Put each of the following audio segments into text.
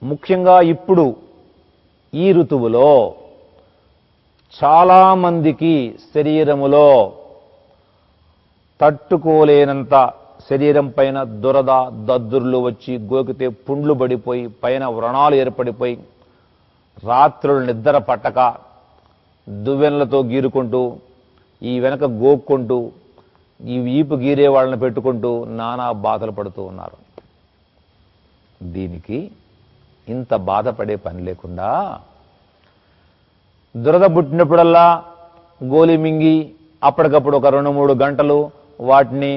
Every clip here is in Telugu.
ముఖ్యంగా ఇప్పుడు ఈ ఋతువులో చాలామందికి శరీరములో తట్టుకోలేనంత శరీరం పైన దురద దద్దుర్లు వచ్చి గోకితే పుండ్లు పడిపోయి పైన వ్రణాలు ఏర్పడిపోయి రాత్రులు నిద్ర పట్టక దువ్వెనలతో గీరుకుంటూ ఈ వెనక గోక్కుంటూ ఈ వీపు గీరే వాళ్ళని పెట్టుకుంటూ నానా బాధలు పడుతూ ఉన్నారు. దీనికి ఇంత బాధపడే పని లేకుండా దురద పుట్టినప్పుడల్లా గోలి మింగి అప్పటికప్పుడు ఒక 2-3 గంటలు వాటిని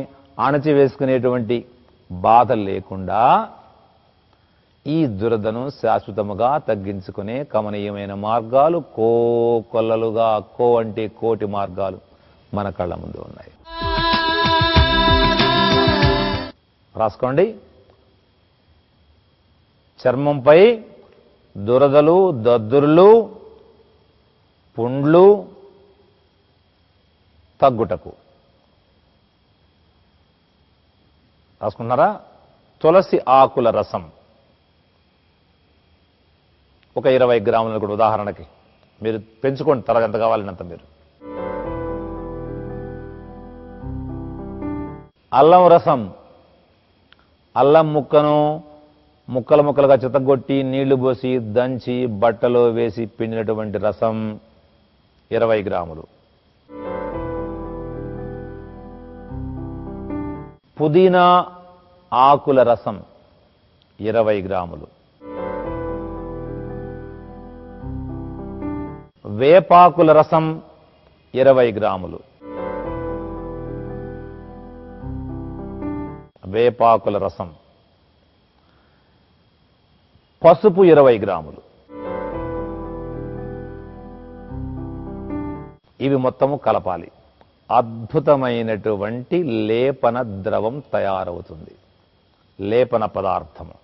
అణచివేసుకునేటువంటి బాధ లేకుండా ఈ దురదను శాశ్వతముగా తగ్గించుకునే కమనీయమైన మార్గాలు కొల్లలుగా అంటే కోటి మార్గాలు మన కళ్ళ ముందు ఉన్నాయి. రాసుకోండి. చర్మంపై దురదలు దద్దుర్లు పుండ్లు తగ్గుటకు రాసుకున్నారా? తులసి ఆకుల రసం ఒక 20 గ్రాములు కూడా ఉదాహరణకి మీరు పెంచుకోండి, తర్వాత ఎంత కావాలన్నంత. మీరు అల్లం రసం, అల్లం ముక్కను ముక్కలుగా చితగొట్టి నీళ్లు పోసి దంచి బట్టలో వేసి పిండినటువంటి రసం 20 గ్రాములు. పుదీనా ఆకుల రసం 20 గ్రాములు. వేపాకుల రసం 20 గ్రాములు. వేపాకుల రసం. పసుపు 20 గ్రాములు. ఇవి మొత్తము కలపాలి. అద్భుతమైనటువంటి లేపన ద్రవం తయారవుతుంది, లేపన పదార్థము.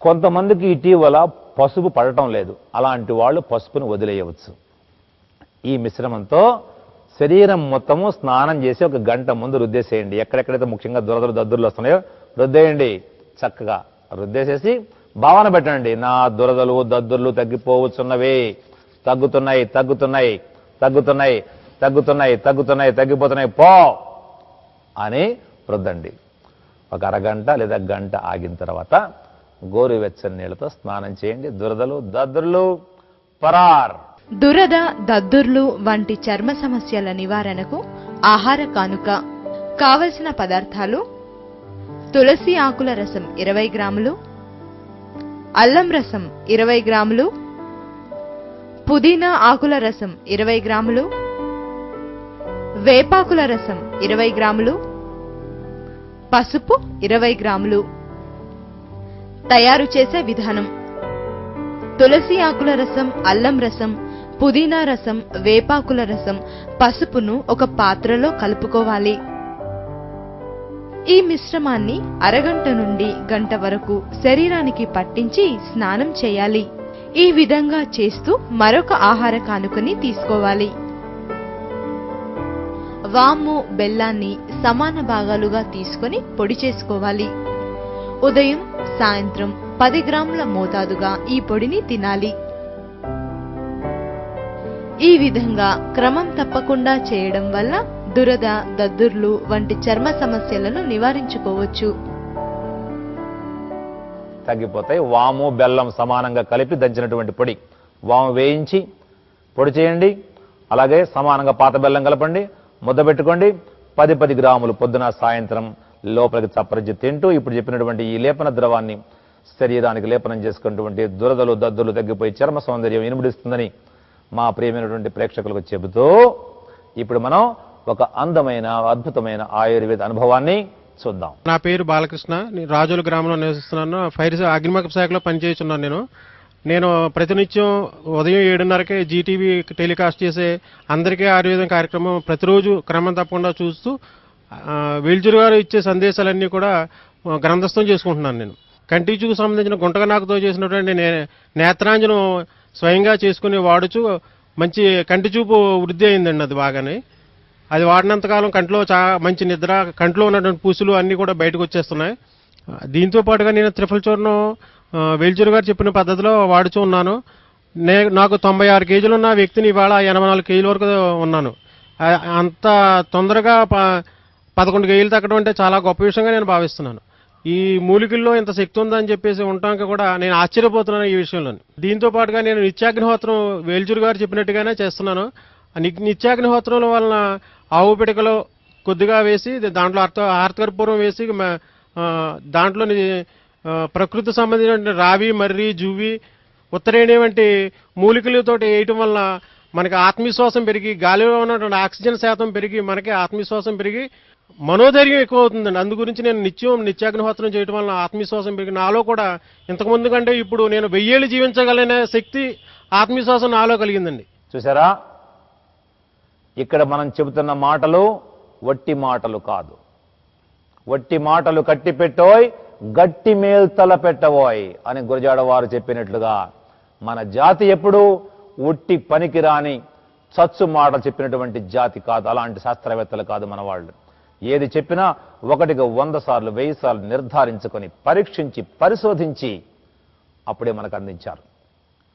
కొంతమందికి ఇటీవల పసుపు పడటం లేదు, అలాంటి వాళ్ళు పసుపును వదిలేయవచ్చు. ఈ మిశ్రమంతో శరీరం మొత్తము స్నానం చేసి 1 గంట ముందు రుద్దేసేయండి. ఎక్కడెక్కడైతే ముఖ్యంగా దురదలు దద్దుర్లు వస్తున్నాయో రుద్దేయండి. చక్కగా రుద్దేసేసి భావన పెట్టండి, నా దురదలు దద్దుర్లు తగ్గిపోవచ్చున్నవే, తగ్గుతున్నాయి తగ్గుతున్నాయి తగ్గుతున్నాయి తగ్గుతున్నాయి తగ్గుతున్నాయి తగ్గిపోతున్నాయి పో అని రుద్దండి. 1 అరగంట లేదా గంట ఆగిన తర్వాత గోరువెచ్చని నీళ్లతో స్నానం చేయండి. దురదలు దద్దుర్లు పరార్. దురద దద్దుర్లు వంటి చర్మ సమస్యల నివారణకు ఆహార కానుక. కావలసిన పదార్థాలు: తులసి ఆకుల రసం 20 గ్రాములు, అల్లం రసం 20 గ్రాములు, పుదీనా ఆకుల రసం 20 గ్రాములు, వేపాకుల రసం 20 గ్రాములు, పసుపు 20 గ్రాములు. తయారు చేసే విధానం: తులసి ఆకుల రసం, అల్లం రసం, పుదీనా రసం, వేపాకుల రసం, పసుపును ఒక పాత్రలో కలుపుకోవాలి. ఈ మిశ్రమాన్ని అరగంట నుండి గంట వరకు శరీరానికి పట్టించి స్నానం చేయాలి. ఈ విధంగా చేస్తూ మరొక ఆహార కానుకని తీసుకోవాలి. వాము, బెల్లాన్ని సమాన భాగాలుగా తీసుకొని పొడి చేసుకోవాలి. ఉదయం సాయంత్రం 10 గ్రాముల మోతాదుగా ఈ పొడిని తినాలి. ఈ విధంగా క్రమం తప్పకుండా చేయడం వల్ల దురద దద్దుర్లు వంటి చర్మ సమస్యలను నివారించుకోవచ్చు. తగ్గిపోతాయి. వాము బెల్లం సమానంగా కలిపి దంచినటువంటి పొడి, వాము వేయించి పొడి చేయండి. అలాగే సమానంగా పాత బెల్లం కలపండి, ముద్ద పెట్టుకోండి. 10 గ్రాములు పొద్దున సాయంత్రం లోపలికి చప్పరించి తింటూ ఇప్పుడు చెప్పినటువంటి ఈ లేపన ద్రవాన్ని శరీరానికి లేపనం చేసుకున్నటువంటి దురదలు దద్దులు తగ్గిపోయి చర్మ సౌందర్యం ఇనుముడిస్తుందని మా ప్రియమైనటువంటి ప్రేక్షకులకు చెబుతూ ఇప్పుడు మనం ఒక అందమైన అద్భుతమైన ఆయుర్వేద అనుభవాన్ని చూద్దాం. నా పేరు బాలకృష్ణ, నేను రాజోలు గ్రామంలో నివసిస్తున్నాను. ఫైర్ అగ్నిమాపక శాఖలో పనిచేస్తున్నాను. నేను ప్రతినిత్యం ఉదయం 7:30కే జీటీవీ టెలికాస్ట్ చేసే అందరికీ ఆయుర్వేదం కార్యక్రమం ప్రతిరోజు క్రమం తప్పకుండా చూస్తూ వేల్జూరు గారు ఇచ్చే సందేశాలన్నీ కూడా గ్రంథస్థం చేసుకుంటున్నాను. నేను కంటి చూపు సంబంధించిన గుంటగనాకుతో చేసినటువంటి నేత్రాంజనం స్వయంగా చేసుకుని వాడుచు మంచి కంటి చూపు వృద్ధి అయిందండి. అది బాగానే అది వాడినంతకాలం కంట్లో మంచి నిద్ర, కంట్లో ఉన్నటువంటి పూసులు అన్నీ కూడా బయటకు వచ్చేస్తున్నాయి. దీంతో పాటుగా నేను త్రిఫల చూర్ణం వేల్చూరు గారు చెప్పిన పద్ధతిలో వాడుతూ ఉన్నాను. నాకు 96 కేజీలు ఉన్న వ్యక్తిని ఇవాళ 84 కేజీల వరకు ఉన్నాను. అంత తొందరగా 11 కేజీలు తగ్గడం అంటే చాలా గొప్ప విషయంగా నేను భావిస్తున్నాను. ఈ మూలికల్లో ఇంత శక్తి ఉందని చెప్పేసి ఉండటానికి కూడా నేను ఆశ్చర్యపోతున్నాను ఈ విషయంలో. దీంతో పాటుగా నేను నిత్యాగ్నిహోత్రం వేల్చూరు గారు చెప్పినట్టుగానే చేస్తున్నాను. నిత్యాగ్నిహోత్రం వలన ఆవు పిడకలో కొద్దిగా వేసి దాంట్లో హారతకర్పూరం వేసి దాంట్లో ప్రకృతి సంబంధించిన రావి, మర్రి, జువ్వి, ఉత్తరేణి వంటి మూలికలతోటి వేయటం వల్ల మనకి ఆత్మవిశ్వాసం పెరిగి, గాలిలో ఉన్నటువంటి ఆక్సిజన్ శాతం పెరిగి మనకి ఆత్మవిశ్వాసం పెరిగి మనోధైర్యం ఎక్కువ అవుతుందండి. అందు గురించి నేను నిత్యాగ్నిహోత్రం చేయడం వల్ల ఆత్మవిశ్వాసం పెరిగి నాలో కూడా ఇంతకుముందు కంటే ఇప్పుడు నేను 1000 ఏళ్ళు జీవించగలనే శక్తి, ఆత్మవిశ్వాసం నాలో కలిగిందండి. చూసారా, ఇక్కడ మనం చెబుతున్న మాటలు వట్టి మాటలు కాదు. వట్టి మాటలు కట్టి పెట్టోయ్, గట్టి మేల్తల పెట్టబోయ్ అని గురజాడ వారు చెప్పినట్లుగా మన జాతి ఎప్పుడూ ఒట్టి పనికిరాని చచ్చు మాటలు చెప్పినటువంటి జాతి కాదు. అలాంటి శాస్త్రవేత్తలు కాదు మన వాళ్ళు. ఏది చెప్పినా 1కి 100 సార్లు 1000 సార్లు నిర్ధారించుకొని పరీక్షించి పరిశోధించి అప్పుడే మనకు అందించారు.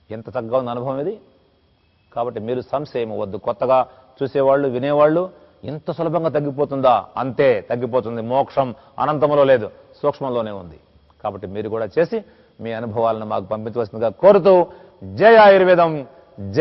ఎంత చక్కగా ఉంది అనుభవం ఇది. కాబట్టి మీరు సంశయం వద్దు. కొత్తగా చూసేవాళ్ళు, వినేవాళ్ళు, ఇంత సులభంగా తగ్గిపోతుందా? అంతే తగ్గిపోతుంది. మోక్షం అనంతములో లేదు, సూక్ష్మంలోనే ఉంది. కాబట్టి మీరు కూడా చేసి మీ అనుభవాలను మాకు పంపించవలసిందిగా కోరుతూ, జై ఆయుర్వేదం, జై